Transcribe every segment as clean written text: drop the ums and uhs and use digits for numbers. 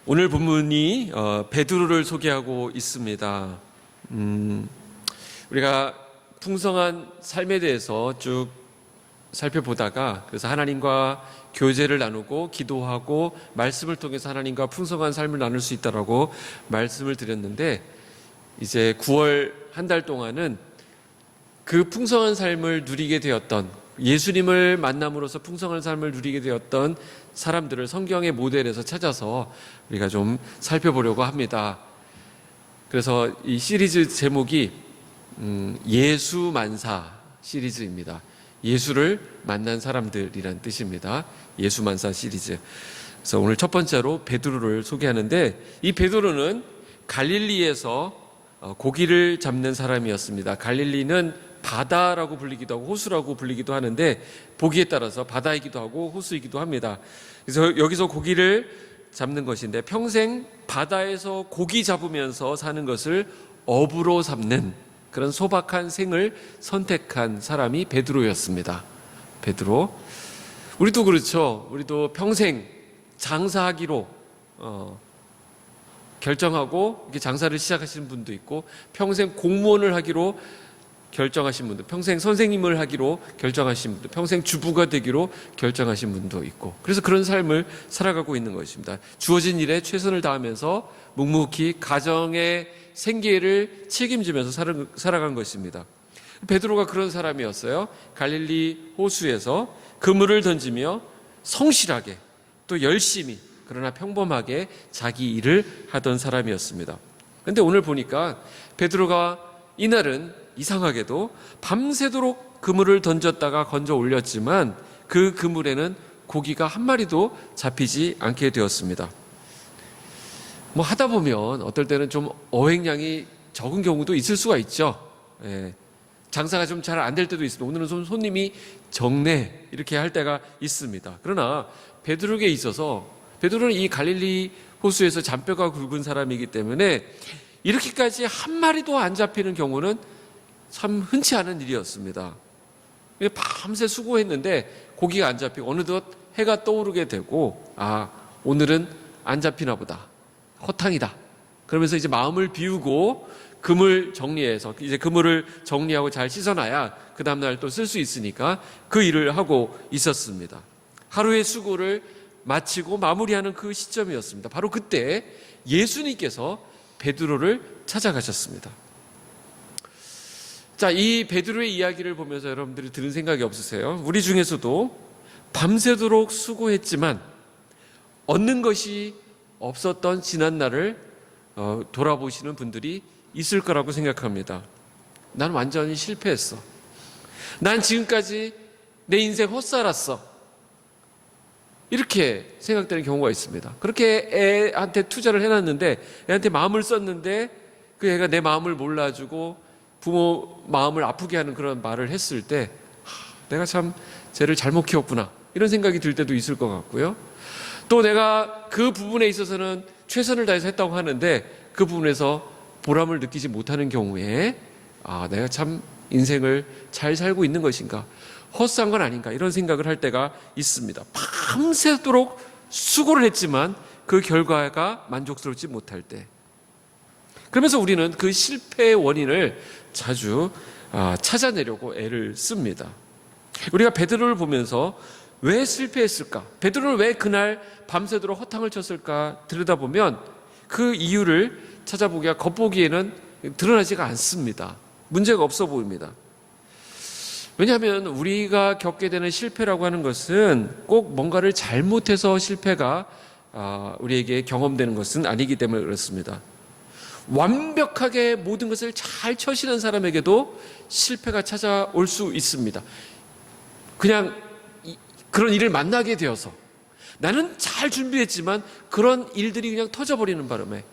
오늘 본문이 베드로를 소개하고 있습니다. 우리가 풍성한 삶에 대해서 쭉 살펴보다가 그래서 하나님과 교제를 나누고 기도하고 말씀을 통해서 하나님과 풍성한 삶을 나눌 수 있다라고 말씀을 드렸는데, 이제 9월 한 달 동안은 그 풍성한 삶을 누리게 되었던, 예수님을 만남으로써 풍성한 삶을 누리게 되었던 사람들을 성경의 모델에서 찾아서 우리가 좀 살펴보려고 합니다. 그래서 이 시리즈 제목이 예수만사 시리즈입니다. 예수를 만난 사람들이란 뜻입니다. 예수만사 시리즈. 그래서 오늘 첫 번째로 베드로를 소개하는데, 이 베드로는 갈릴리에서 고기를 잡는 사람이었습니다. 갈릴리는 바다라고 불리기도 하고 호수라고 불리기도 하는데, 보기에 따라서 바다이기도 하고 호수이기도 합니다. 그래서 여기서 고기를 잡는 것인데, 평생 바다에서 고기 잡으면서 사는 것을 업으로 삼는 그런 소박한 생을 선택한 사람이 베드로였습니다. 베드로. 우리도 그렇죠. 우리도 평생 장사하기로 결정하고 이렇게 장사를 시작하시는 분도 있고, 평생 공무원을 하기로 결정하신 분들, 평생 선생님을 하기로 결정하신 분들, 평생 주부가 되기로 결정하신 분도 있고, 그래서 그런 삶을 살아가고 있는 것입니다. 주어진 일에 최선을 다하면서 묵묵히 가정의 생계를 책임지면서 살아간 것입니다. 베드로가 그런 사람이었어요. 갈릴리 호수에서 그물을 던지며 성실하게 또 열심히, 그러나 평범하게 자기 일을 하던 사람이었습니다. 그런데 오늘 보니까 베드로가 이날은 이상하게도 밤새도록 그물을 던졌다가 건져 올렸지만 그 그물에는 고기가 한 마리도 잡히지 않게 되었습니다. 하다 보면 어떨 때는 좀 어획량이 적은 경우도 있을 수가 있죠. 장사가 좀 잘 안 될 때도 있습니다. 오늘은 좀 손님이 적네 이렇게 할 때가 있습니다. 그러나 베드로에게 있어서, 베드로는 이 갈릴리 호수에서 잔뼈가 굵은 사람이기 때문에 이렇게까지 한 마리도 안 잡히는 경우는 참 흔치 않은 일이었습니다. 밤새 수고했는데 고기가 안 잡히고 어느덧 해가 떠오르게 되고, 오늘은 안 잡히나 보다, 허탕이다, 그러면서 이제 마음을 비우고 그물 정리해서, 이제 그물을 정리하고 잘 씻어놔야 그 다음날 또 쓸 수 있으니까 그 일을 하고 있었습니다. 하루의 수고를 마치고 마무리하는 그 시점이었습니다. 바로 그때 예수님께서 베드로를 찾아가셨습니다. 자, 이 베드로의 이야기를 보면서 여러분들이 들은 생각이 없으세요? 우리 중에서도 밤새도록 수고했지만 얻는 것이 없었던 지난날을 돌아보시는 분들이 있을 거라고 생각합니다. 난 완전히 실패했어. 난 지금까지 내 인생 헛살았어. 이렇게 생각되는 경우가 있습니다. 그렇게 애한테 투자를 해놨는데, 애한테 마음을 썼는데 그 애가 내 마음을 몰라주고 부모 마음을 아프게 하는 그런 말을 했을 때, 내가 참 쟤를 잘못 키웠구나, 이런 생각이 들 때도 있을 것 같고요. 또 내가 그 부분에 있어서는 최선을 다해서 했다고 하는데 그 부분에서 보람을 느끼지 못하는 경우에 내가 참 인생을 잘 살고 있는 것인가, 헛산 건 아닌가, 이런 생각을 할 때가 있습니다. 밤새도록 수고를 했지만 그 결과가 만족스럽지 못할 때, 그러면서 우리는 그 실패의 원인을 자주 찾아내려고 애를 씁니다. 우리가 베드로를 보면서 왜 실패했을까, 베드로는 왜 그날 밤새도록 허탕을 쳤을까 들여다보면 그 이유를 찾아보기가 겉보기에는 드러나지가 않습니다. 문제가 없어 보입니다. 왜냐하면 우리가 겪게 되는 실패라고 하는 것은 꼭 뭔가를 잘못해서 실패가 우리에게 경험되는 것은 아니기 때문에 그렇습니다. 완벽하게 모든 것을 잘 처신한 사람에게도 실패가 찾아올 수 있습니다. 그냥 그런 일을 만나게 되어서 나는 잘 준비했지만 그런 일들이 그냥 터져버리는 바람에,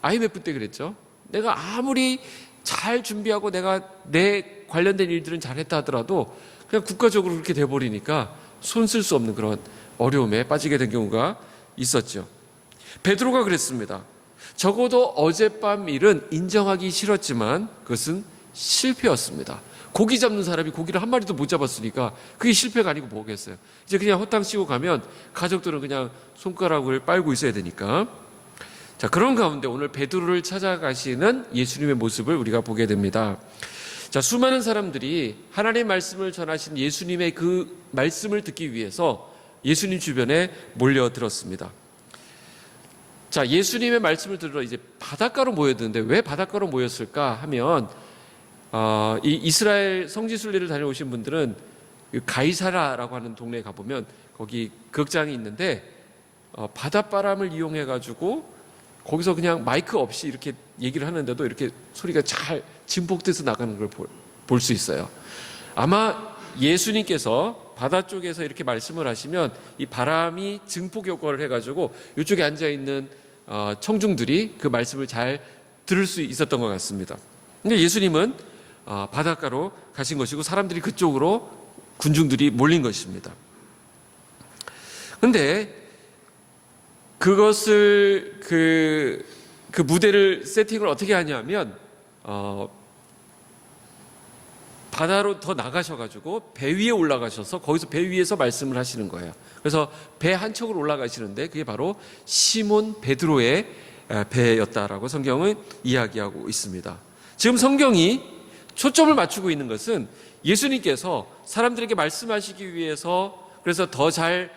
IMF 때 그랬죠. 내가 아무리 잘 준비하고 내가 내 관련된 일들은 잘했다 하더라도 그냥 국가적으로 그렇게 돼버리니까 손 쓸 수 없는 그런 어려움에 빠지게 된 경우가 있었죠. 베드로가 그랬습니다. 적어도 어젯밤 일은 인정하기 싫었지만 그것은 실패였습니다. 고기 잡는 사람이 고기를 한 마리도 못 잡았으니까 그게 실패가 아니고 뭐겠어요. 이제 그냥 허탕 치고 가면 가족들은 그냥 손가락을 빨고 있어야 되니까. 자, 그런 가운데 오늘 베드로를 찾아가시는 예수님의 모습을 우리가 보게 됩니다. 자, 수많은 사람들이 하나님의 말씀을 전하신 예수님의 그 말씀을 듣기 위해서 예수님 주변에 몰려들었습니다. 자, 예수님의 말씀을 들으러 이제 바닷가로 모여드는데 왜 바닷가로 모였을까 하면 이 이스라엘 성지순례를 다녀오신 분들은 가이사라라고 하는 동네에 가보면 거기 극장이 있는데 바닷바람을 이용해 가지고 거기서 그냥 마이크 없이 이렇게 얘기를 하는데도 이렇게 소리가 잘 진폭돼서 나가는 걸 볼 수 있어요. 아마 예수님께서 바다 쪽에서 이렇게 말씀을 하시면 이 바람이 증폭 효과를 해가지고 이쪽에 앉아있는 청중들이 그 말씀을 잘 들을 수 있었던 것 같습니다. 근데 예수님은 바닷가로 가신 것이고 사람들이 그쪽으로 군중들이 몰린 것입니다. 근데 그것을 그 무대를 세팅을 어떻게 하냐면 바다로 더 나가셔가지고 배 위에 올라가셔서 거기서 배 위에서 말씀을 하시는 거예요. 그래서 배 한 척으로 올라가시는데 그게 바로 시몬 베드로의 배였다라고 성경은 이야기하고 있습니다. 지금 성경이 초점을 맞추고 있는 것은 예수님께서 사람들에게 말씀하시기 위해서 그래서 더 잘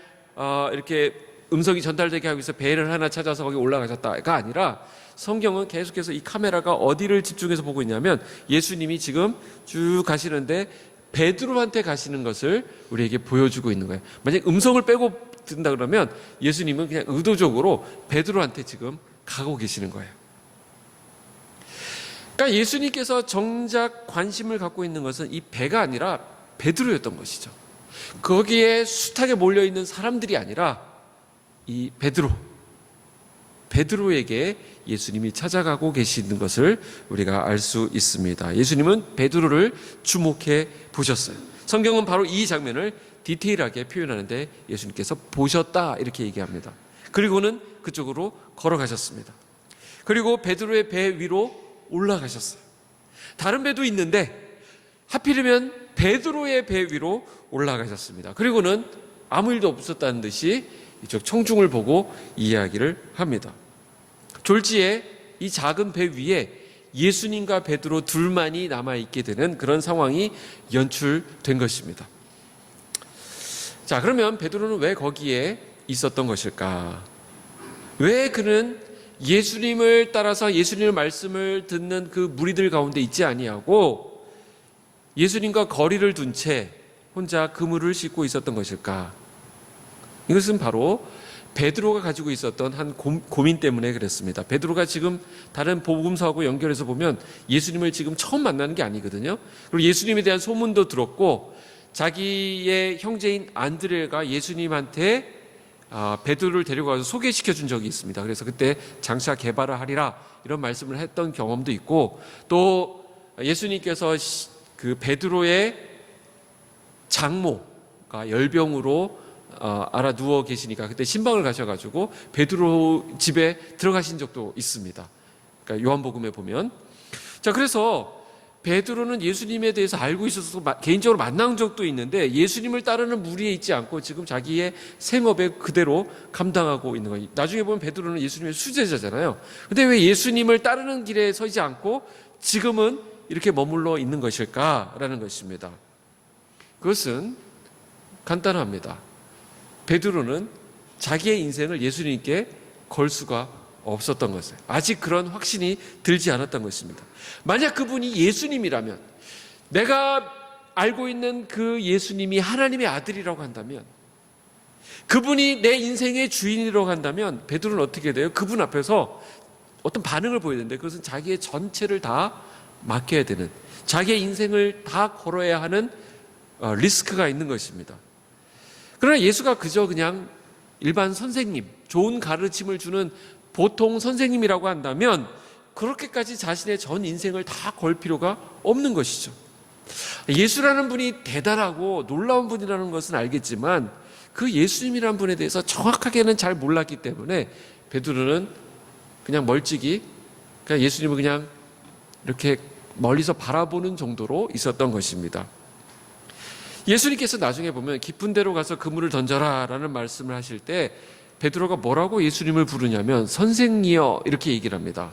이렇게 음성이 전달되게 하기 위해서 배를 하나 찾아서 거기 올라가셨다가 아니라 성경은 계속해서 이 카메라가 어디를 집중해서 보고 있냐면 예수님이 지금 쭉 가시는데 베드로한테 가시는 것을 우리에게 보여주고 있는 거예요. 만약 음성을 빼고 듣는다 그러면 예수님은 그냥 의도적으로 베드로한테 지금 가고 계시는 거예요. 그러니까 예수님께서 정작 관심을 갖고 있는 것은 이 배가 아니라 베드로였던 것이죠. 거기에 숱하게 몰려있는 사람들이 아니라 이 베드로에게 예수님이 찾아가고 계시는 것을 우리가 알 수 있습니다. 예수님은 베드로를 주목해 보셨어요. 성경은 바로 이 장면을 디테일하게 표현하는데 예수님께서 보셨다 이렇게 얘기합니다. 그리고는 그쪽으로 걸어가셨습니다. 그리고 베드로의 배 위로 올라가셨어요. 다른 배도 있는데 하필이면 베드로의 배 위로 올라가셨습니다. 그리고는 아무 일도 없었다는 듯이 이쪽 청중을 보고 이야기를 합니다. 졸지에 이 작은 배 위에 예수님과 베드로 둘만이 남아있게 되는 그런 상황이 연출된 것입니다. 자, 그러면 베드로는 왜 거기에 있었던 것일까? 왜 그는 예수님을 따라서 예수님의 말씀을 듣는 그 무리들 가운데 있지 아니하고 예수님과 거리를 둔 채 혼자 그물을 싣고 있었던 것일까? 이것은 바로 베드로가 가지고 있었던 한 고민 때문에 그랬습니다. 베드로가 지금 다른 복음서하고 연결해서 보면 예수님을 지금 처음 만나는 게 아니거든요. 그리고 예수님에 대한 소문도 들었고 자기의 형제인 안드레가 예수님한테 베드로를 데려가서 소개시켜 준 적이 있습니다. 그래서 그때 장차 개발을 하리라 이런 말씀을 했던 경험도 있고 또 예수님께서 그 베드로의 장모가 열병으로 알아 누워 계시니까 그때 신방을 가셔가지고 베드로 집에 들어가신 적도 있습니다. 그러니까 요한복음에 보면 자 그래서 베드로는 예수님에 대해서 알고 있어서 개인적으로 만난 적도 있는데 예수님을 따르는 무리에 있지 않고 지금 자기의 생업에 그대로 감당하고 있는 거예요. 나중에 보면 베드로는 예수님의 수제자잖아요. 근데 왜 예수님을 따르는 길에 서지 않고 지금은 이렇게 머물러 있는 것일까라는 것입니다. 그것은 간단합니다. 베드로는 자기의 인생을 예수님께 걸 수가 없었던 것이에요. 아직 그런 확신이 들지 않았던 것입니다. 만약 그분이 예수님이라면 내가 알고 있는 그 예수님이 하나님의 아들이라고 한다면 그분이 내 인생의 주인이라고 한다면 베드로는 어떻게 돼요? 그분 앞에서 어떤 반응을 보여야 되는데 그것은 자기의 전체를 다 맡겨야 되는 자기의 인생을 다 걸어야 하는 리스크가 있는 것입니다. 그러나 예수가 그저 그냥 일반 선생님, 좋은 가르침을 주는 보통 선생님이라고 한다면 그렇게까지 자신의 전 인생을 다 걸 필요가 없는 것이죠. 예수라는 분이 대단하고 놀라운 분이라는 것은 알겠지만 그 예수님이라는 분에 대해서 정확하게는 잘 몰랐기 때문에 베드로는 그냥 멀찍이 그냥 예수님을 그냥 이렇게 멀리서 바라보는 정도로 있었던 것입니다. 예수님께서 나중에 보면 깊은 데로 가서 그물을 던져라 라는 말씀을 하실 때 베드로가 뭐라고 예수님을 부르냐면 선생이여 이렇게 얘기를 합니다.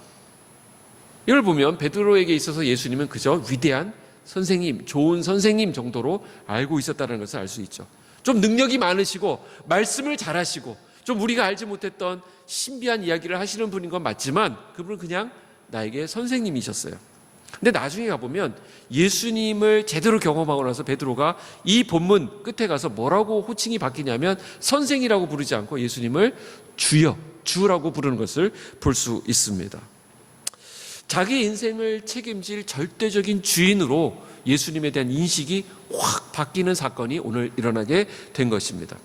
이걸 보면 베드로에게 있어서 예수님은 그저 위대한 선생님, 좋은 선생님 정도로 알고 있었다는 것을 알 수 있죠. 좀 능력이 많으시고 말씀을 잘하시고 좀 우리가 알지 못했던 신비한 이야기를 하시는 분인 건 맞지만 그분은 그냥 나에게 선생님이셨어요. 근데 나중에 가보면 예수님을 제대로 경험하고 나서 베드로가 이 본문 끝에 가서 뭐라고 호칭이 바뀌냐면 선생이라고 부르지 않고 예수님을 주여, 주라고 부르는 것을 볼 수 있습니다. 자기 인생을 책임질 절대적인 주인으로 예수님에 대한 인식이 확 바뀌는 사건이 오늘 일어나게 된 것입니다.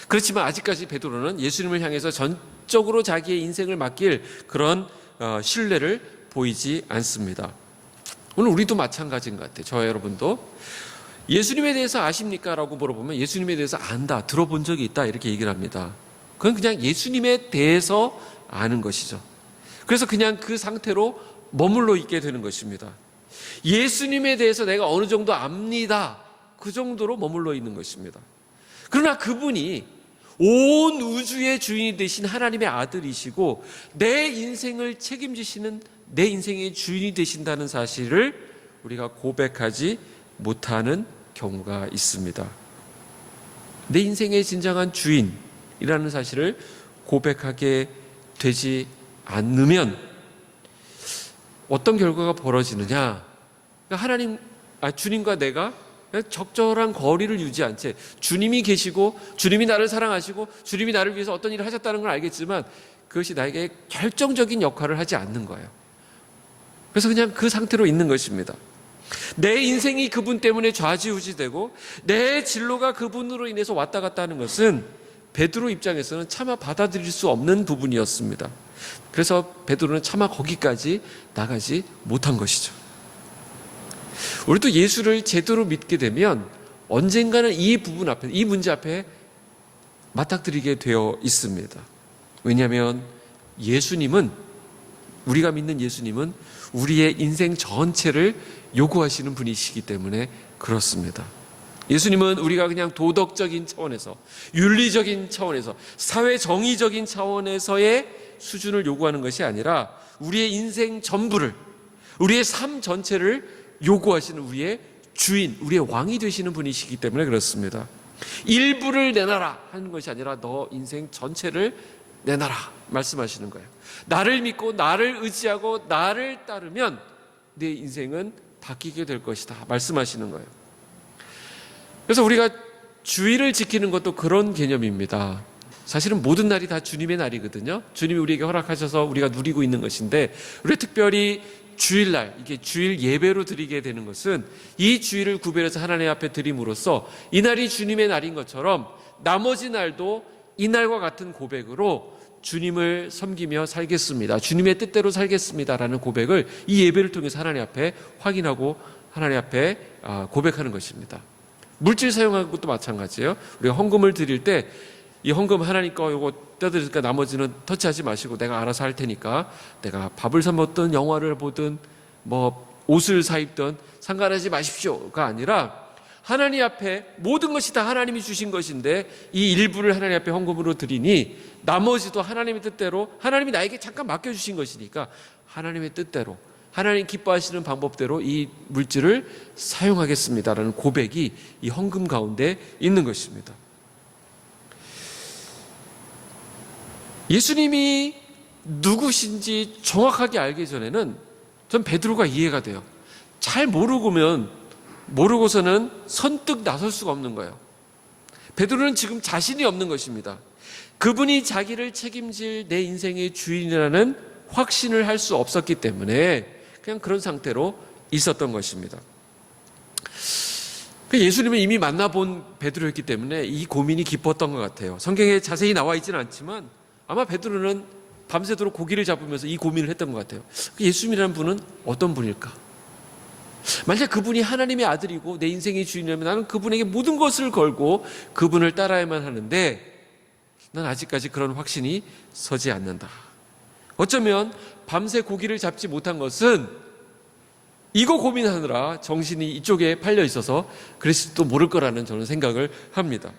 그렇지만 아직까지 베드로는 예수님을 향해서 전적으로 자기의 인생을 맡길 그런 신뢰를 보이지 않습니다. 오늘 우리도 마찬가지인 것 같아요. 저와 여러분도 예수님에 대해서 아십니까? 라고 물어보면 예수님에 대해서 안다, 들어본 적이 있다 이렇게 얘기를 합니다. 그건 그냥 예수님에 대해서 아는 것이죠. 그래서 그냥 그 상태로 머물러 있게 되는 것입니다. 예수님에 대해서 내가 어느 정도 압니다. 그 정도로 머물러 있는 것입니다. 그러나 그분이 온 우주의 주인이 되신 하나님의 아들이시고 내 인생을 책임지시는 내 인생의 주인이 되신다는 사실을 우리가 고백하지 못하는 경우가 있습니다. 내 인생의 진정한 주인이라는 사실을 고백하게 되지 않으면 어떤 결과가 벌어지느냐? 주님과 내가 적절한 거리를 유지한 채 주님이 계시고 주님이 나를 사랑하시고 주님이 나를 위해서 어떤 일을 하셨다는 걸 알겠지만 그것이 나에게 결정적인 역할을 하지 않는 거예요. 그래서 그냥 그 상태로 있는 것입니다. 내 인생이 그분 때문에 좌지우지되고 내 진로가 그분으로 인해서 왔다 갔다 하는 것은 베드로 입장에서는 차마 받아들일 수 없는 부분이었습니다. 그래서 베드로는 차마 거기까지 나가지 못한 것이죠. 우리도 예수를 제대로 믿게 되면 언젠가는 이 부분 앞에, 이 문제 앞에 맞닥뜨리게 되어 있습니다. 왜냐하면 우리가 믿는 예수님은 우리의 인생 전체를 요구하시는 분이시기 때문에 그렇습니다. 예수님은 우리가 그냥 도덕적인 차원에서, 윤리적인 차원에서, 사회 정의적인 차원에서의 수준을 요구하는 것이 아니라 우리의 인생 전부를, 우리의 삶 전체를 요구하시는 우리의 주인, 우리의 왕이 되시는 분이시기 때문에 그렇습니다. 일부를 내놔라 하는 것이 아니라 너 인생 전체를 내놔라 말씀하시는 거예요. 나를 믿고 나를 의지하고 나를 따르면 내 인생은 바뀌게 될 것이다 말씀하시는 거예요. 그래서 우리가 주일을 지키는 것도 그런 개념입니다. 사실은 모든 날이 다 주님의 날이거든요. 주님이 우리에게 허락하셔서 우리가 누리고 있는 것인데, 우리 특별히 주일날, 이게 주일 예배로 드리게 되는 것은 이 주일을 구별해서 하나님 앞에 드림으로써 이 날이 주님의 날인 것처럼 나머지 날도 이 날과 같은 고백으로 주님을 섬기며 살겠습니다, 주님의 뜻대로 살겠습니다라는 고백을 이 예배를 통해서 하나님 앞에 확인하고 하나님 앞에 고백하는 것입니다. 물질 사용하는 것도 마찬가지예요. 우리가 헌금을 드릴 때 이 헌금 하나님 거 요거 떼드릴까 나머지는 터치하지 마시고 내가 알아서 할 테니까, 내가 밥을 사 먹든 영화를 보든 뭐 옷을 사 입든 상관하지 마십시오가 아니라 하나님 앞에 모든 것이 다 하나님이 주신 것인데 이 일부를 하나님 앞에 헌금으로 드리니 나머지도 하나님의 뜻대로, 하나님이 나에게 잠깐 맡겨주신 것이니까 하나님의 뜻대로, 하나님 기뻐하시는 방법대로 이 물질을 사용하겠습니다라는 고백이 이 헌금 가운데 있는 것입니다. 예수님이 누구신지 정확하게 알기 전에는 전 베드로가 이해가 돼요. 잘 모르고서는 선뜻 나설 수가 없는 거예요. 베드로는 지금 자신이 없는 것입니다. 그분이 자기를 책임질 내 인생의 주인이라는 확신을 할 수 없었기 때문에 그냥 그런 상태로 있었던 것입니다. 예수님을 이미 만나본 베드로였기 때문에 이 고민이 깊었던 것 같아요. 성경에 자세히 나와 있지는 않지만 아마 베드로는 밤새도록 고기를 잡으면서 이 고민을 했던 것 같아요. 예수님이라는 분은 어떤 분일까? 만약 그분이 하나님의 아들이고 내 인생의 주인이라면 나는 그분에게 모든 것을 걸고 그분을 따라야만 하는데 난 아직까지 그런 확신이 서지 않는다. 어쩌면 밤새 고기를 잡지 못한 것은 이거 고민하느라 정신이 이쪽에 팔려 있어서 그랬을지도 모를 거라는 저는 생각을 합니다.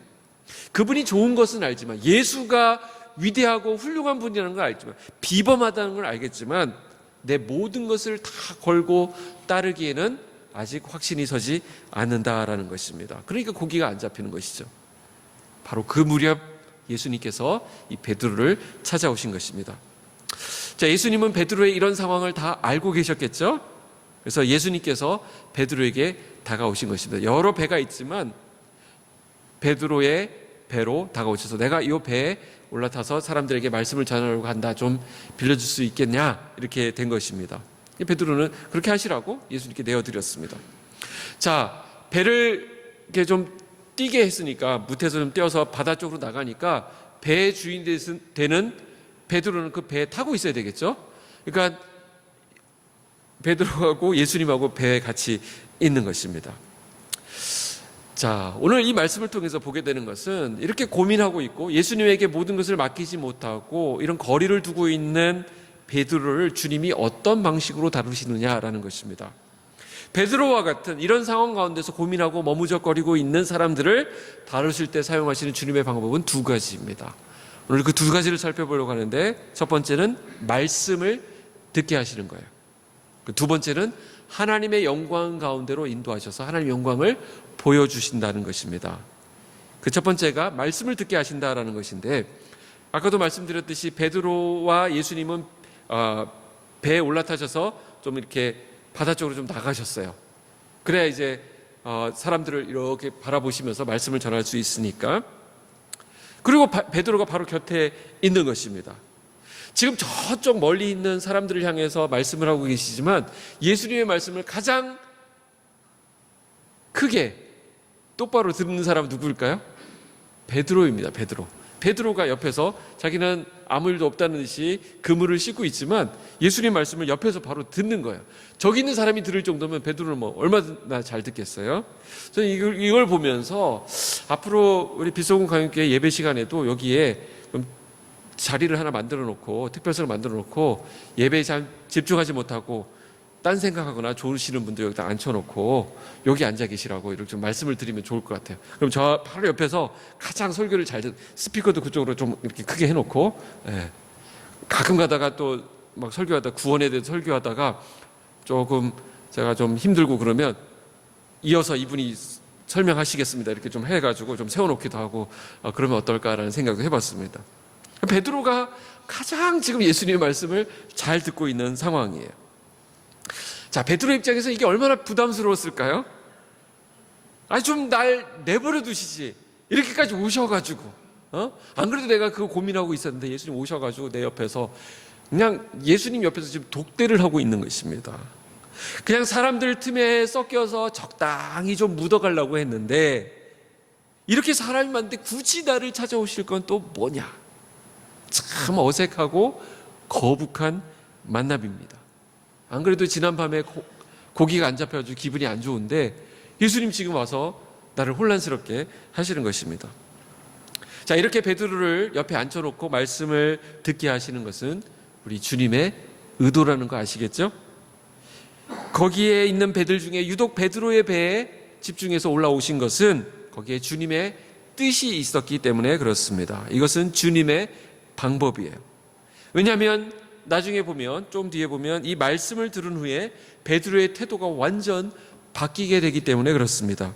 그분이 좋은 것은 알지만, 예수가 위대하고 훌륭한 분이라는 걸 알지만, 비범하다는 걸 알겠지만, 내 모든 것을 다 걸고 따르기에는 아직 확신이 서지 않는다라는 것입니다. 그러니까 고기가 안 잡히는 것이죠. 바로 그 무렵 예수님께서 이 베드로를 찾아오신 것입니다. 자, 예수님은 베드로의 이런 상황을 다 알고 계셨겠죠? 그래서 예수님께서 베드로에게 다가오신 것입니다. 여러 배가 있지만 베드로의 배로 다가오셔서, 내가 이 배에 올라타서 사람들에게 말씀을 전하려고 한다. 좀 빌려줄 수 있겠냐? 이렇게 된 것입니다. 베드로는 그렇게 하시라고 예수님께 내어드렸습니다. 자, 배를 이렇게 좀 뛰게 했으니까, 무태에서 좀 떼어서 바다 쪽으로 나가니까 배의 주인 되는 베드로는 그 배에 타고 있어야 되겠죠? 그러니까 베드로하고 예수님하고 배에 같이 있는 것입니다. 자, 오늘 이 말씀을 통해서 보게 되는 것은, 이렇게 고민하고 있고 예수님에게 모든 것을 맡기지 못하고 이런 거리를 두고 있는 베드로를 주님이 어떤 방식으로 다루시느냐라는 것입니다. 베드로와 같은 이런 상황 가운데서 고민하고 머무적거리고 있는 사람들을 다루실 때 사용하시는 주님의 방법은 두 가지입니다. 오늘 그 두 가지를 살펴보려고 하는데, 첫 번째는 말씀을 듣게 하시는 거예요. 두 번째는 하나님의 영광 가운데로 인도하셔서 하나님의 영광을 보여주신다는 것입니다. 그 첫 번째가 말씀을 듣게 하신다라는 것인데, 아까도 말씀드렸듯이 베드로와 예수님은 배에 올라타셔서 좀 이렇게 바다 쪽으로 좀 나가셨어요. 그래야 이제 사람들을 이렇게 바라보시면서 말씀을 전할 수 있으니까. 그리고 베드로가 바로 곁에 있는 것입니다. 지금 저쪽 멀리 있는 사람들을 향해서 말씀을 하고 계시지만, 예수님의 말씀을 가장 크게 똑바로 듣는 사람은 누구일까요? 베드로입니다. 베드로가 옆에서 자기는 아무 일도 없다는 듯이 그물을 씻고 있지만 예수님 말씀을 옆에서 바로 듣는 거예요. 저기 있는 사람이 들을 정도면 베드로는 뭐 얼마나 잘 듣겠어요? 저는 이걸 보면서 앞으로 우리 빛소금 강연교회 예배 시간에도 여기에 자리를 하나 만들어 놓고, 특별석을 만들어 놓고, 예배에 잘 집중하지 못하고 딴 생각하거나 좋으시는 분들 여기다 앉혀놓고 여기 앉아 계시라고 이렇게 좀 말씀을 드리면 좋을 것 같아요. 그럼 저 바로 옆에서 가장 설교를 잘 듣는, 스피커도 그쪽으로 좀 이렇게 크게 해놓고, 가끔 가다가 또 막 설교하다, 구원에 대해서 설교하다가 조금 제가 좀 힘들고 그러면 이어서 이분이 설명하시겠습니다 이렇게 좀 해가지고 좀 세워놓기도 하고, 그러면 어떨까라는 생각도 해봤습니다. 베드로가 가장 지금 예수님의 말씀을 잘 듣고 있는 상황이에요. 자, 베드로 입장에서 이게 얼마나 부담스러웠을까요? 아니, 좀 날 내버려 두시지. 이렇게까지 오셔가지고, 안 그래도 내가 그거 고민하고 있었는데 예수님 오셔가지고 내 옆에서, 그냥 예수님 옆에서 지금 독대를 하고 있는 것입니다. 그냥 사람들 틈에 섞여서 적당히 좀 묻어가려고 했는데, 이렇게 사람이 많은데 굳이 나를 찾아오실 건 또 뭐냐? 참 어색하고 거북한 만남입니다. 안 그래도 지난밤에 고기가 안 잡혀가지고 기분이 안 좋은데 예수님 지금 와서 나를 혼란스럽게 하시는 것입니다. 자, 이렇게 베드로를 옆에 앉혀놓고 말씀을 듣게 하시는 것은 우리 주님의 의도라는 거 아시겠죠? 거기에 있는 배들 중에 유독 베드로의 배에 집중해서 올라오신 것은 거기에 주님의 뜻이 있었기 때문에 그렇습니다. 이것은 주님의 방법이에요. 왜냐하면 나중에 보면, 좀 뒤에 보면 이 말씀을 들은 후에 베드로의 태도가 완전 바뀌게 되기 때문에 그렇습니다.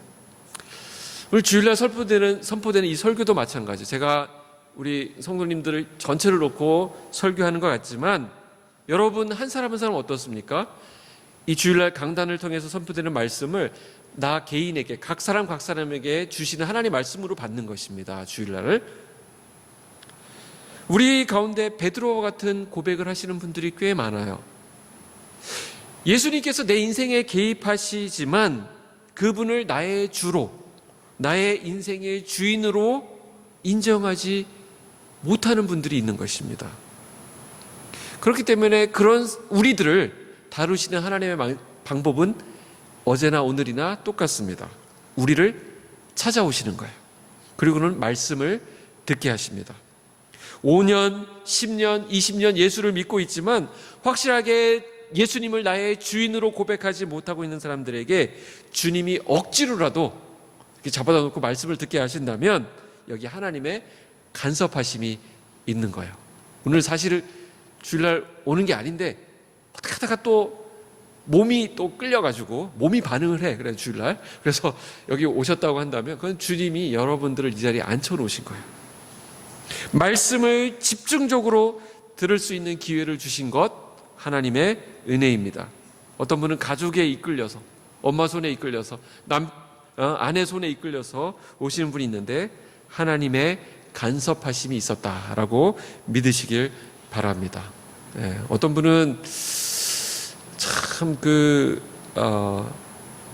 오늘 주일날 선포되는 이 설교도 마찬가지. 제가 우리 성도님들을 전체를 놓고 설교하는 것 같지만 여러분 한 사람 한 사람 어떻습니까? 이 주일날 강단을 통해서 선포되는 말씀을 나 개인에게, 각 사람에게 주시는 하나님의 말씀으로 받는 것입니다. 주일날을. 우리 가운데 베드로와 같은 고백을 하시는 분들이 꽤 많아요. 예수님께서 내 인생에 개입하시지만 그분을 나의 주로, 나의 인생의 주인으로 인정하지 못하는 분들이 있는 것입니다. 그렇기 때문에 그런 우리들을 다루시는 하나님의 방법은 어제나 오늘이나 똑같습니다. 우리를 찾아오시는 거예요. 그리고는 말씀을 듣게 하십니다. 5년, 10년, 20년 예수를 믿고 있지만 확실하게 예수님을 나의 주인으로 고백하지 못하고 있는 사람들에게 주님이 억지로라도 이렇게 잡아다 놓고 말씀을 듣게 하신다면 여기 하나님의 간섭하심이 있는 거예요. 오늘 사실 주일날 오는 게 아닌데 어떻게 하다가 또 몸이 또 끌려가지고 몸이 반응을 해. 그래 주일날. 그래서 여기 오셨다고 한다면 그건 주님이 여러분들을 이 자리에 앉혀놓으신 거예요. 말씀을 집중적으로 들을 수 있는 기회를 주신 것 하나님의 은혜입니다. 어떤 분은 가족에 이끌려서 엄마 손에 이끌려서 아내 손에 이끌려서 오시는 분이 있는데 하나님의 간섭하심이 있었다라고 믿으시길 바랍니다. 어떤 분은 참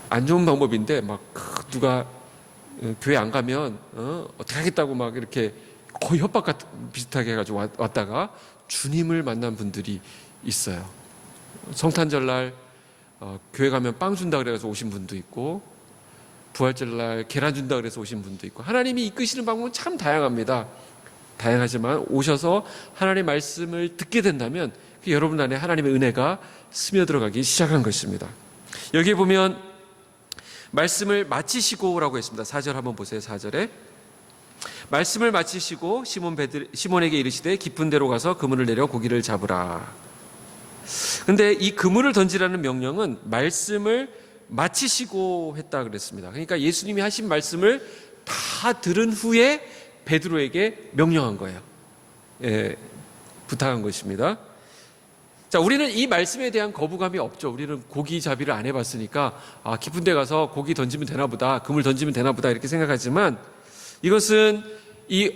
안 좋은 방법인데 막 누가 교회 안 가면 어떻게 하겠다고 막 이렇게 거의 협박 같은 비슷하게 해가지고 왔다가 주님을 만난 분들이 있어요. 성탄절날 교회 가면 빵 준다 그래서 오신 분도 있고 부활절날 계란 준다 그래서 오신 분도 있고 하나님이 이끄시는 방법은 참 다양합니다. 다양하지만 오셔서 하나님의 말씀을 듣게 된다면 여러분 안에 하나님의 은혜가 스며들어가기 시작한 것입니다. 여기 보면 말씀을 마치시고라고 했습니다. 4절 한번 보세요. 4절에 말씀을 마치시고 시몬에게 이르시되 깊은 데로 가서 그물을 내려 고기를 잡으라. 근데 이 그물을 던지라는 명령은 말씀을 마치시고 했다 그랬습니다. 그러니까 예수님이 하신 말씀을 다 들은 후에 베드로에게 명령한 거예요. 부탁한 것입니다. 자, 우리는 이 말씀에 대한 거부감이 없죠. 우리는 고기 잡이를 안 해봤으니까 깊은 데 가서 고기 던지면 되나 보다, 그물 던지면 되나 보다 이렇게 생각하지만 이것은 이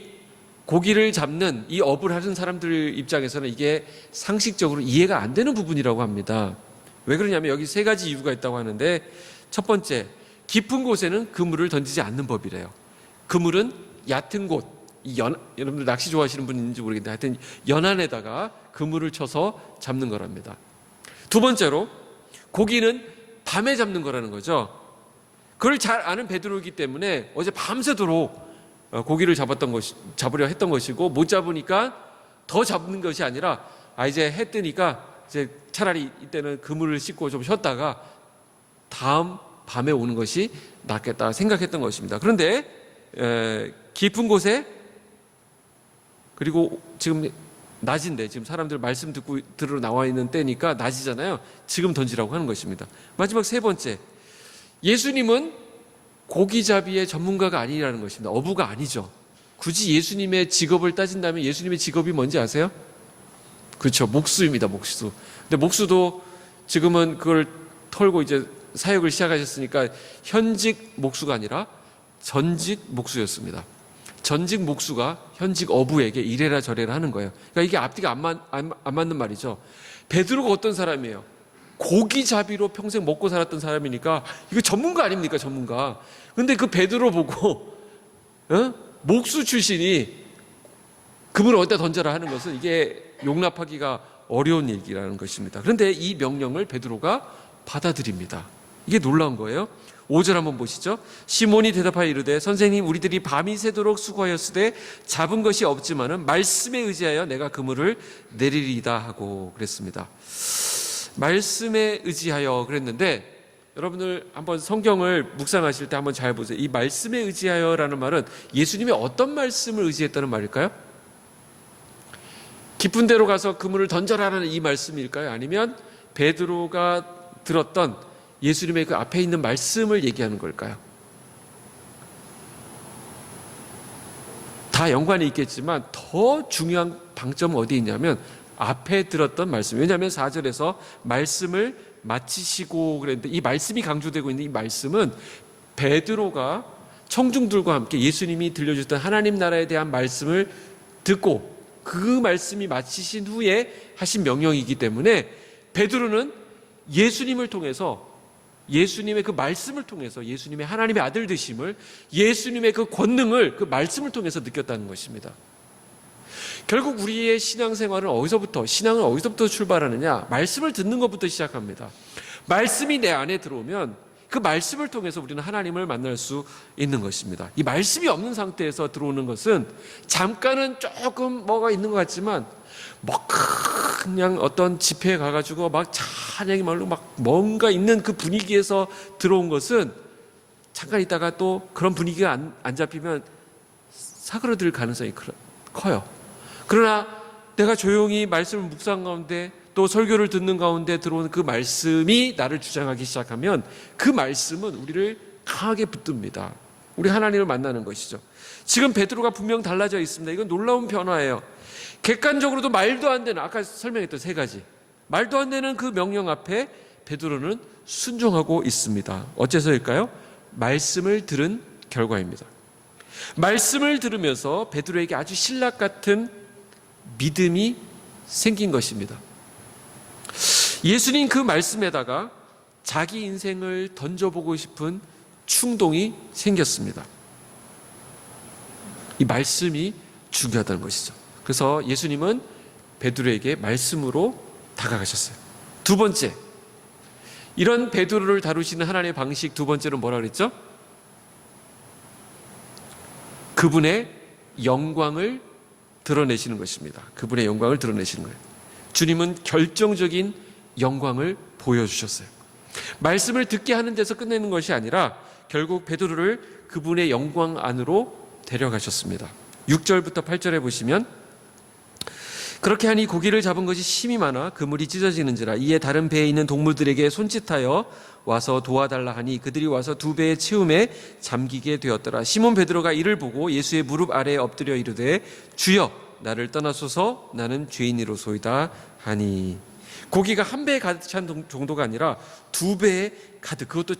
고기를 잡는 이 업을 하는 사람들 입장에서는 이게 상식적으로 이해가 안 되는 부분이라고 합니다. 왜 그러냐면 여기 세 가지 이유가 있다고 하는데 첫 번째, 깊은 곳에는 그물을 던지지 않는 법이래요. 그물은 얕은 곳, 여러분들 낚시 좋아하시는 분 있는지 모르겠는데 하여튼 연안에다가 그물을 쳐서 잡는 거랍니다. 두 번째로 고기는 밤에 잡는 거라는 거죠. 그걸 잘 아는 베드로이기 때문에 어제 밤새도록 고기를 잡으려 했던 것이고 못 잡으니까 더 잡는 것이 아니라 이제 해 뜨니까 이제 차라리 이때는 그물을 씻고 좀 쉬었다가 다음 밤에 오는 것이 낫겠다 생각했던 것입니다. 그런데 깊은 곳에 그리고 지금 낮인데 지금 사람들 말씀 듣고 들으러 나와 있는 때니까 낮이잖아요. 지금 던지라고 하는 것입니다. 마지막 세 번째, 예수님은 고기잡이의 전문가가 아니라는 것입니다. 어부가 아니죠. 굳이 예수님의 직업을 따진다면 예수님의 직업이 뭔지 아세요? 그렇죠. 목수입니다. 목수. 근데 목수도 지금은 그걸 털고 이제 사역을 시작하셨으니까 현직 목수가 아니라 전직 목수였습니다. 전직 목수가 현직 어부에게 이래라 저래라 하는 거예요. 그러니까 이게 앞뒤가 안 맞는 말이죠. 베드로가 어떤 사람이에요? 고기잡이로 평생 먹고 살았던 사람이니까 이거 전문가 아닙니까? 전문가. 근데 그 베드로 보고 목수 출신이 그물을 어디다 던져라 하는 것은 이게 용납하기가 어려운 얘기라는 것입니다. 그런데 이 명령을 베드로가 받아들입니다. 이게 놀라운 거예요. 5절 한번 보시죠. 시몬이 대답하여 이르되 선생님 우리들이 밤이 새도록 수고하였으되 잡은 것이 없지만은 말씀에 의지하여 내가 그물을 내리리이다 하고 그랬습니다. 말씀에 의지하여 그랬는데 여러분들 한번 성경을 묵상하실 때 한번 잘 보세요. 이 말씀에 의지하여라는 말은 예수님이 어떤 말씀을 의지했다는 말일까요? 깊은 데로 가서 그물을 던져라라는 이 말씀일까요? 아니면 베드로가 들었던 예수님의 그 앞에 있는 말씀을 얘기하는 걸까요? 다 연관이 있겠지만 더 중요한 방점은 어디에 있냐면 앞에 들었던 말씀. 왜냐하면 4절에서 말씀을 마치시고 그랬는데 이 말씀이 강조되고 있는 이 말씀은 베드로가 청중들과 함께 예수님이 들려주셨던 하나님 나라에 대한 말씀을 듣고 그 말씀이 마치신 후에 하신 명령이기 때문에 베드로는 예수님을 통해서 예수님의 그 말씀을 통해서 예수님의 하나님의 아들 되심을 예수님의 그 권능을 그 말씀을 통해서 느꼈다는 것입니다. 결국 우리의 신앙생활은 신앙은 어디서부터 출발하느냐? 말씀을 듣는 것부터 시작합니다. 말씀이 내 안에 들어오면 그 말씀을 통해서 우리는 하나님을 만날 수 있는 것입니다. 이 말씀이 없는 상태에서 들어오는 것은 잠깐은 조금 뭐가 있는 것 같지만 막 그냥 어떤 집회에 가가지고 막 찬양이 말로 막 뭔가 있는 그 분위기에서 들어온 것은 잠깐 있다가 또 그런 분위기가 안 잡히면 사그러들 가능성이 커요. 그러나 내가 조용히 말씀을 묵상 가운데 또 설교를 듣는 가운데 들어오는 그 말씀이 나를 주장하기 시작하면 그 말씀은 우리를 강하게 붙듭니다. 우리 하나님을 만나는 것이죠. 지금 베드로가 분명 달라져 있습니다. 이건 놀라운 변화예요. 객관적으로도 말도 안 되는, 아까 설명했던 세 가지 말도 안 되는 그 명령 앞에 베드로는 순종하고 있습니다. 어째서일까요? 말씀을 들은 결과입니다. 말씀을 들으면서 베드로에게 아주 신락 같은 믿음이 생긴 것입니다. 예수님 그 말씀에다가 자기 인생을 던져보고 싶은 충동이 생겼습니다. 이 말씀이 중요하다는 것이죠. 그래서 예수님은 베드로에게 말씀으로 다가가셨어요. 두 번째, 이런 베드로를 다루시는 하나님의 방식 두 번째는 뭐라 그랬죠? 그분의 영광을 드러내시는 것입니다. 그분의 영광을 드러내시는 거예요. 주님은 결정적인 영광을 보여주셨어요. 말씀을 듣게 하는 데서 끝내는 것이 아니라 결국 베드로를 그분의 영광 안으로 데려가셨습니다. 6절부터 8절에 보시면 그렇게 하니 고기를 잡은 것이 심히 많아 그물이 찢어지는지라 이에 다른 배에 있는 동물들에게 손짓하여 와서 도와달라 하니 그들이 와서 두 배의 채움에 잠기게 되었더라. 시몬 베드로가 이를 보고 예수의 무릎 아래에 엎드려 이르되 주여 나를 떠나소서 나는 죄인이로소이다 하니 고기가 한 배에 가득 찬 정도가 아니라 두 배에 가득, 그것도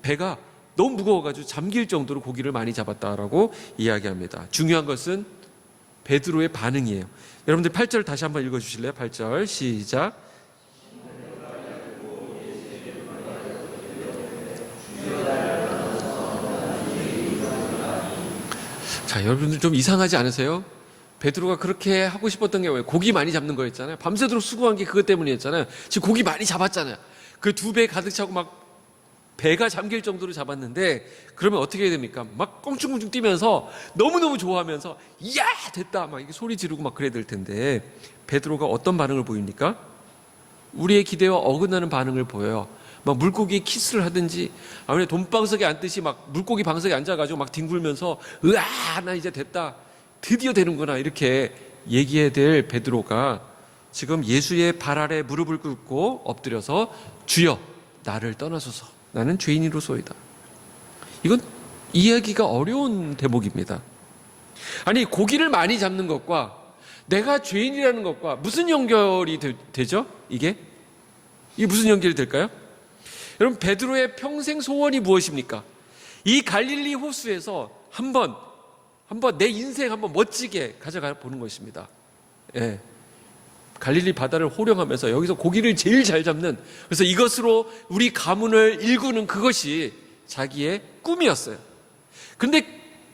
배가 너무 무거워가지고 잠길 정도로 고기를 많이 잡았다라고 이야기합니다. 중요한 것은 베드로의 반응이에요. 여러분들 8절 다시 한번 읽어주실래요? 8절 시작. 자, 여러분들 좀 이상하지 않으세요? 베드로가 그렇게 하고 싶었던 게 뭐예요? 고기 많이 잡는 거였잖아요. 밤새도록 수고한 게 그것 때문이었잖아요. 지금 고기 많이 잡았잖아요. 그 두 배 가득 차고 막 배가 잠길 정도로 잡았는데 그러면 어떻게 해야 됩니까? 막 껑충껑충 뛰면서 너무너무 좋아하면서 이야 됐다 막 이렇게 소리 지르고 막 그래야 될 텐데 베드로가 어떤 반응을 보입니까? 우리의 기대와 어긋나는 반응을 보여요. 막 물고기에 키스를 하든지 아니면 돈방석에 앉듯이 막 물고기 방석에 앉아가지고 막 뒹굴면서 으아 나 이제 됐다 드디어 되는구나 이렇게 얘기해야 될 베드로가 지금 예수의 발 아래 무릎을 꿇고 엎드려서 주여 나를 떠나소서 나는 죄인이로소이다. 이건 이해하기가 어려운 대목입니다. 아니 고기를 많이 잡는 것과 내가 죄인이라는 것과 무슨 연결이 되죠? 이게 무슨 연결이 될까요? 여러분 베드로의 평생 소원이 무엇입니까? 이 갈릴리 호수에서 한번 내 인생 한번 멋지게 가져가 보는 것입니다. 예. 갈릴리 바다를 호령하면서 여기서 고기를 제일 잘 잡는, 그래서 이것으로 우리 가문을 일구는 그것이 자기의 꿈이었어요. 근데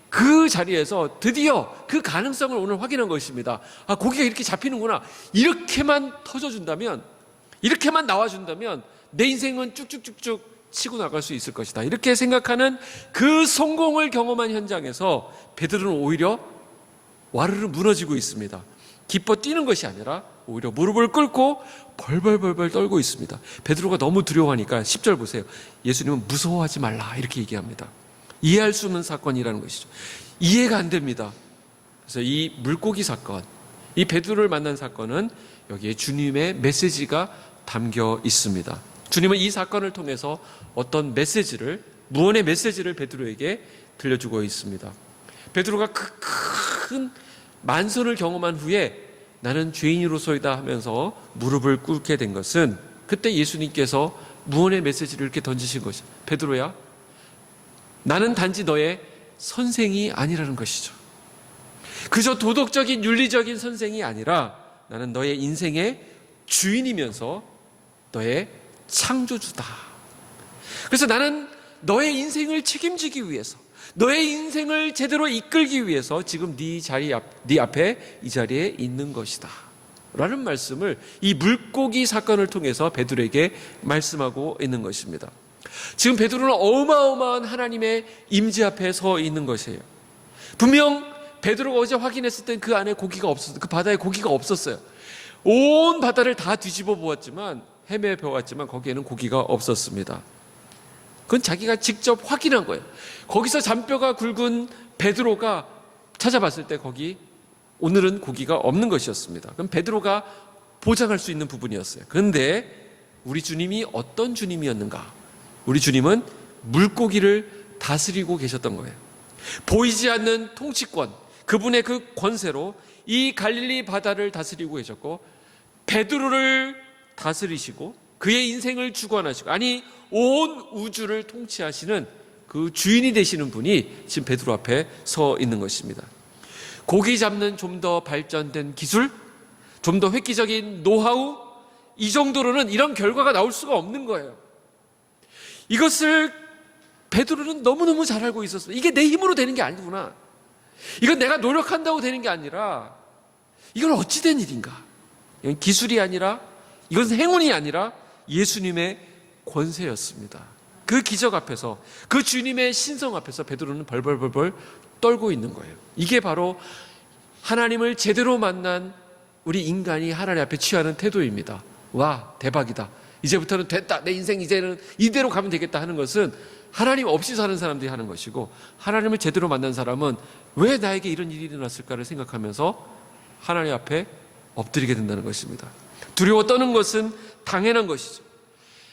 그 자리에서 드디어 그 가능성을 오늘 확인한 것입니다. 아, 고기가 이렇게 잡히는구나. 이렇게만 터져준다면, 이렇게만 나와준다면 내 인생은 쭉쭉쭉쭉 치고 나갈 수 있을 것이다. 이렇게 생각하는 그 성공을 경험한 현장에서 베드로는 오히려 와르르 무너지고 있습니다. 기뻐 뛰는 것이 아니라 오히려 무릎을 꿇고 벌벌벌벌 떨고 있습니다. 베드로가 너무 두려워하니까 10절 보세요. 예수님은 무서워하지 말라 이렇게 얘기합니다. 이해할 수 없는 사건이라는 것이죠. 이해가 안 됩니다. 그래서 이 물고기 사건, 이 베드로를 만난 사건은 여기에 주님의 메시지가 담겨 있습니다. 주님은 이 사건을 통해서 어떤 메시지를, 무언의 메시지를 베드로에게 들려주고 있습니다. 베드로가 큰 만선을 경험한 후에 나는 죄인으로서이다 하면서 무릎을 꿇게 된 것은 그때 예수님께서 무언의 메시지를 이렇게 던지신 것이죠. 베드로야, 나는 단지 너의 선생이 아니라는 것이죠. 그저 도덕적인 윤리적인 선생이 아니라 나는 너의 인생의 주인이면서 너의 창조주다. 그래서 나는 너의 인생을 책임지기 위해서, 너의 인생을 제대로 이끌기 위해서 지금 네 앞에 이 자리에 있는 것이다 라는 말씀을 이 물고기 사건을 통해서 베드로에게 말씀하고 있는 것입니다. 지금 베드로는 어마어마한 하나님의 임재 앞에 서 있는 것이에요. 분명 베드로가 어제 확인했을 땐 그 안에 고기가 없었어요. 그 바다에 고기가 없었어요. 온 바다를 다 뒤집어 보았지만, 헤매 보았지만 거기에는 고기가 없었습니다. 그건 자기가 직접 확인한 거예요. 거기서 잔뼈가 굵은 베드로가 찾아봤을 때 거기 오늘은 고기가 없는 것이었습니다. 그럼 베드로가 보장할 수 있는 부분이었어요. 그런데 우리 주님이 어떤 주님이었는가? 우리 주님은 물고기를 다스리고 계셨던 거예요. 보이지 않는 통치권, 그분의 그 권세로 이 갈릴리 바다를 다스리고 계셨고, 베드로를 다스리시고 그의 인생을 주관하시고, 아니 온 우주를 통치하시는 그 주인이 되시는 분이 지금 베드로 앞에 서 있는 것입니다. 고기 잡는 좀 더 발전된 기술, 좀 더 획기적인 노하우, 이 정도로는 이런 결과가 나올 수가 없는 거예요. 이것을 베드로는 너무너무 잘 알고 있었어요. 이게 내 힘으로 되는 게 아니구나. 이건 내가 노력한다고 되는 게 아니라, 이건 어찌 된 일인가. 이건 기술이 아니라, 이건 행운이 아니라 예수님의 권세였습니다. 그 기적 앞에서, 그 주님의 신성 앞에서 베드로는 벌벌벌벌 떨고 있는 거예요. 이게 바로 하나님을 제대로 만난 우리 인간이 하나님 앞에 취하는 태도입니다. 와, 대박이다. 이제부터는 됐다. 내 인생 이제는 이대로 가면 되겠다 하는 것은 하나님 없이 사는 사람들이 하는 것이고, 하나님을 제대로 만난 사람은 왜 나에게 이런 일이 일어났을까를 생각하면서 하나님 앞에 엎드리게 된다는 것입니다. 두려워 떠는 것은 당연한 것이죠.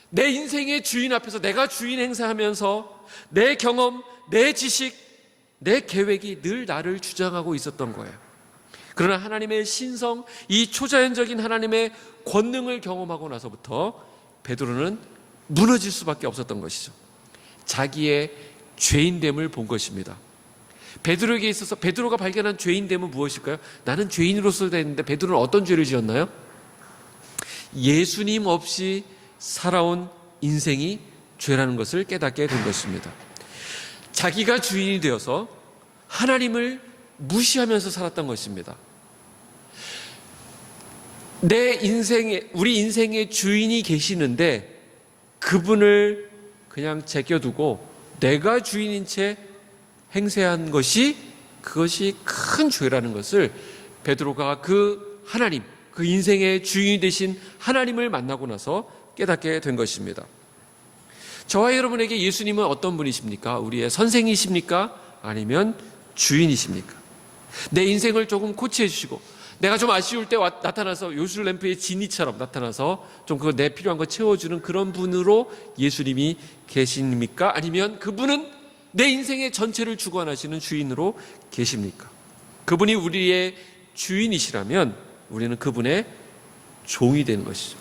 내 인생의 주인 앞에서 내가 주인 행사하면서 내 경험, 내 지식, 내 계획이 늘 나를 주장하고 있었던 거예요. 그러나 하나님의 신성, 이 초자연적인 하나님의 권능을 경험하고 나서부터 베드로는 무너질 수밖에 없었던 것이죠. 자기의 죄인됨을 본 것입니다. 베드로에게 있어서 베드로가 발견한 죄인됨은 무엇일까요? 나는 죄인으로서 됐는데 베드로는 어떤 죄를 지었나요? 예수님 없이 살아온 인생이 죄라는 것을 깨닫게 된 것입니다. 자기가 주인이 되어서 하나님을 무시하면서 살았던 것입니다. 내 인생에, 우리 인생의 주인이 계시는데 그분을 그냥 제껴두고 내가 주인인 채 행세한 것이, 그것이 큰 죄라는 것을 베드로가 그 하나님, 그 인생의 주인이 되신 하나님을 만나고 나서 깨닫게 된 것입니다. 저와 여러분에게 예수님은 어떤 분이십니까? 우리의 선생이십니까? 아니면 주인이십니까? 내 인생을 조금 코치해 주시고, 내가 좀 아쉬울 때 나타나서 요술램프의 지니처럼 나타나서 좀 그거 내 필요한 거 채워주는 그런 분으로 예수님이 계십니까? 아니면 그분은 내 인생의 전체를 주관하시는 주인으로 계십니까? 그분이 우리의 주인이시라면 우리는 그분의 종이 되는 것이죠.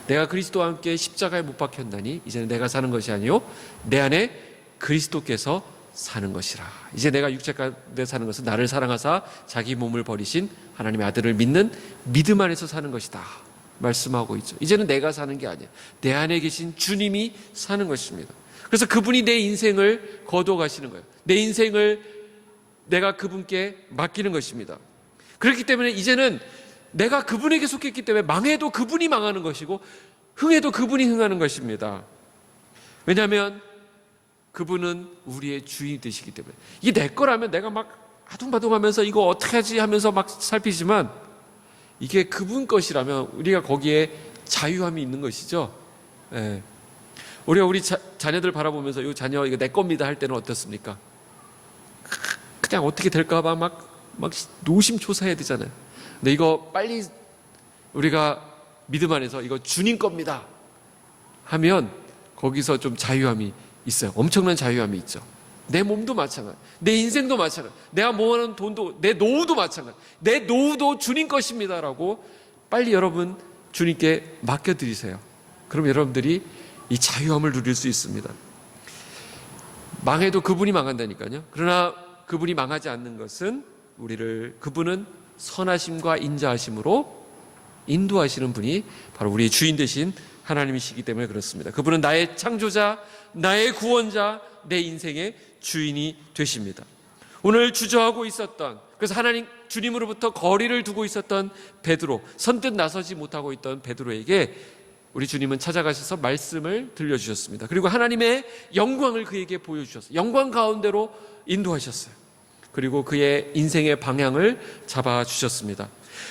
내가 그리스도와 함께 십자가에 못 박혔나니 이제는 내가 사는 것이 아니요 내 안에 그리스도께서 사는 것이라. 이제 내가 육체 가운데 사는 것은 나를 사랑하사 자기 몸을 버리신 하나님의 아들을 믿는 믿음 안에서 사는 것이다 말씀하고 있죠. 이제는 내가 사는 게 아니야, 내 안에 계신 주님이 사는 것입니다. 그래서 그분이 내 인생을 거두어 가시는 거예요. 내 인생을 내가 그분께 맡기는 것입니다. 그렇기 때문에 이제는 내가 그분에게 속했기 때문에 망해도 그분이 망하는 것이고 흥해도 그분이 흥하는 것입니다. 왜냐하면 그분은 우리의 주인이 되시기 때문에. 이게 내 거라면 내가 막 아둥바둥하면서 이거 어떻게 하지 하면서 막 살피지만, 이게 그분 것이라면 우리가 거기에 자유함이 있는 것이죠. 예. 우리가 우리 자녀들 바라보면서 이 자녀 이거 내 겁니다 할 때는 어떻습니까? 그냥 어떻게 될까 봐 막 노심초사해야 되잖아요. 근데 이거 빨리 우리가 믿음 안에서 이거 주님 겁니다 하면 거기서 좀 자유함이 있어요. 엄청난 자유함이 있죠. 내 몸도 마찬가지, 내 인생도 마찬가지, 내가 모아놓은 돈도, 내 노후도 마찬가지, 내 노후도 주님 것입니다라고 빨리 여러분 주님께 맡겨드리세요. 그럼 여러분들이 이 자유함을 누릴 수 있습니다. 망해도 그분이 망한다니까요. 그러나 그분이 망하지 않는 것은 그분은 선하심과 인자하심으로 인도하시는 분이 바로 우리의 주인 되신 하나님이시기 때문에 그렇습니다. 그분은 나의 창조자, 나의 구원자, 내 인생의 주인이 되십니다. 오늘 주저하고 있었던, 그래서 하나님 주님으로부터 거리를 두고 있었던 베드로, 선뜻 나서지 못하고 있던 베드로에게 우리 주님은 찾아가셔서 말씀을 들려주셨습니다. 그리고 하나님의 영광을 그에게 보여주셨어요. 영광 가운데로 인도하셨어요. 그리고 그의 인생의 방향을 잡아주셨습니다.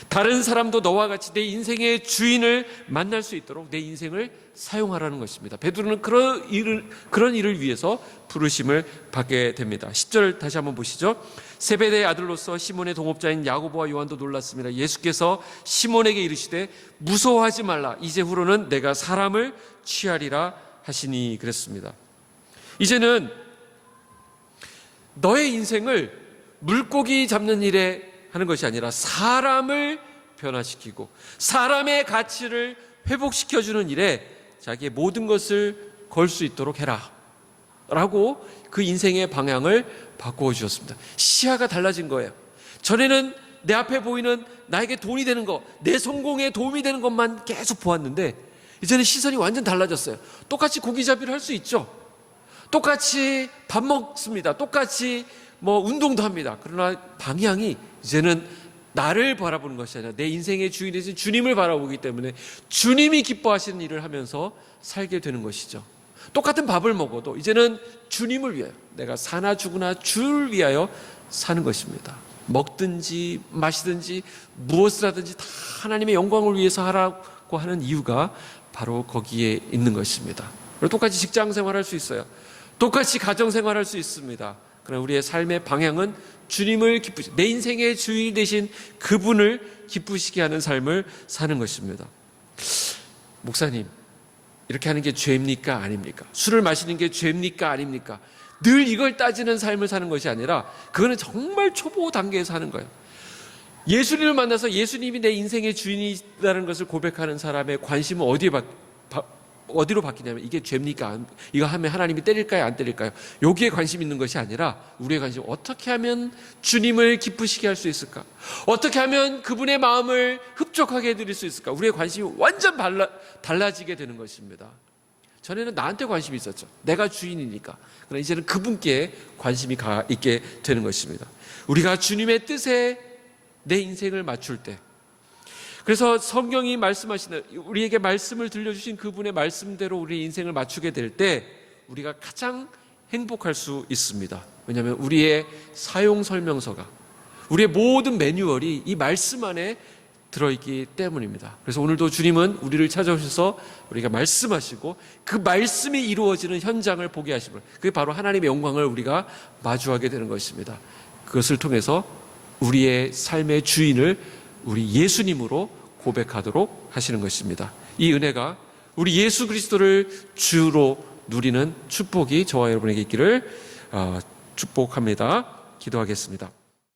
다른 사람도 너와 같이 내 인생의 주인을 만날 수 있도록 내 인생을 사용하라는 것입니다. 베드로는 그런 일을 위해서 부르심을 받게 됩니다. 10절 다시 한번 보시죠. 세베대의 아들로서 시몬의 동업자인 야고보와 요한도 놀랐습니다. 예수께서 시몬에게 이르시되 무서워하지 말라. 이제후로는 내가 사람을 취하리라 하시니 그랬습니다. 이제는 너의 인생을 물고기 잡는 일에 하는 것이 아니라 사람을 변화시키고 사람의 가치를 회복시켜주는 일에 자기의 모든 것을 걸 수 있도록 해라 라고 그 인생의 방향을 바꾸어 주셨습니다. 시야가 달라진 거예요. 전에는 내 앞에 보이는 나에게 돈이 되는 것, 내 성공에 도움이 되는 것만 계속 보았는데 이제는 시선이 완전 달라졌어요. 똑같이 고기잡이를 할 수 있죠. 똑같이 밥 먹습니다. 똑같이 운동도 합니다. 그러나 방향이 이제는 나를 바라보는 것이 아니라 내 인생의 주인이 되신 주님을 바라보기 때문에 주님이 기뻐하시는 일을 하면서 살게 되는 것이죠. 똑같은 밥을 먹어도 이제는 주님을 위하여, 내가 사나 죽으나 주를 위하여 사는 것입니다. 먹든지 마시든지 무엇을 하든지 다 하나님의 영광을 위해서 하라고 하는 이유가 바로 거기에 있는 것입니다. 똑같이 직장 생활할 수 있어요. 똑같이 가정 생활할 수 있습니다. 그러나 우리의 삶의 방향은 주님을 기쁘시게, 내 인생의 주인이 되신 그분을 기쁘시게 하는 삶을 사는 것입니다. 목사님, 이렇게 하는 게 죄입니까? 아닙니까? 술을 마시는 게 죄입니까? 아닙니까? 늘 이걸 따지는 삶을 사는 것이 아니라 그거는 정말 초보 단계에서 하는 거예요. 예수님을 만나서 예수님이 내 인생의 주인이라는 것을 고백하는 사람의 관심은 어디로 바뀌냐면 이게 죄입니까? 이거 하면 하나님이 때릴까요? 안 때릴까요? 여기에 관심 있는 것이 아니라 우리의 관심은 어떻게 하면 주님을 기쁘시게 할 수 있을까? 어떻게 하면 그분의 마음을 흡족하게 해드릴 수 있을까? 우리의 관심이 완전 달라지게 되는 것입니다. 전에는 나한테 관심이 있었죠. 내가 주인이니까. 그러나 이제는 그분께 관심이 있게 되는 것입니다. 우리가 주님의 뜻에 내 인생을 맞출 때, 그래서 성경이 말씀하시는, 우리에게 말씀을 들려주신 그분의 말씀대로 우리 인생을 맞추게 될 때 우리가 가장 행복할 수 있습니다. 왜냐하면 우리의 사용 설명서가, 우리의 모든 매뉴얼이 이 말씀 안에 들어있기 때문입니다. 그래서 오늘도 주님은 우리를 찾아오셔서 우리가 말씀하시고 그 말씀이 이루어지는 현장을 보게 하시고, 그게 바로 하나님의 영광을 우리가 마주하게 되는 것입니다. 그것을 통해서 우리의 삶의 주인을 우리 예수님으로 고백하도록 하시는 것입니다. 이 은혜가 우리 예수 그리스도를 주로 누리는 축복이 저와 여러분에게 있기를 축복합니다. 기도하겠습니다.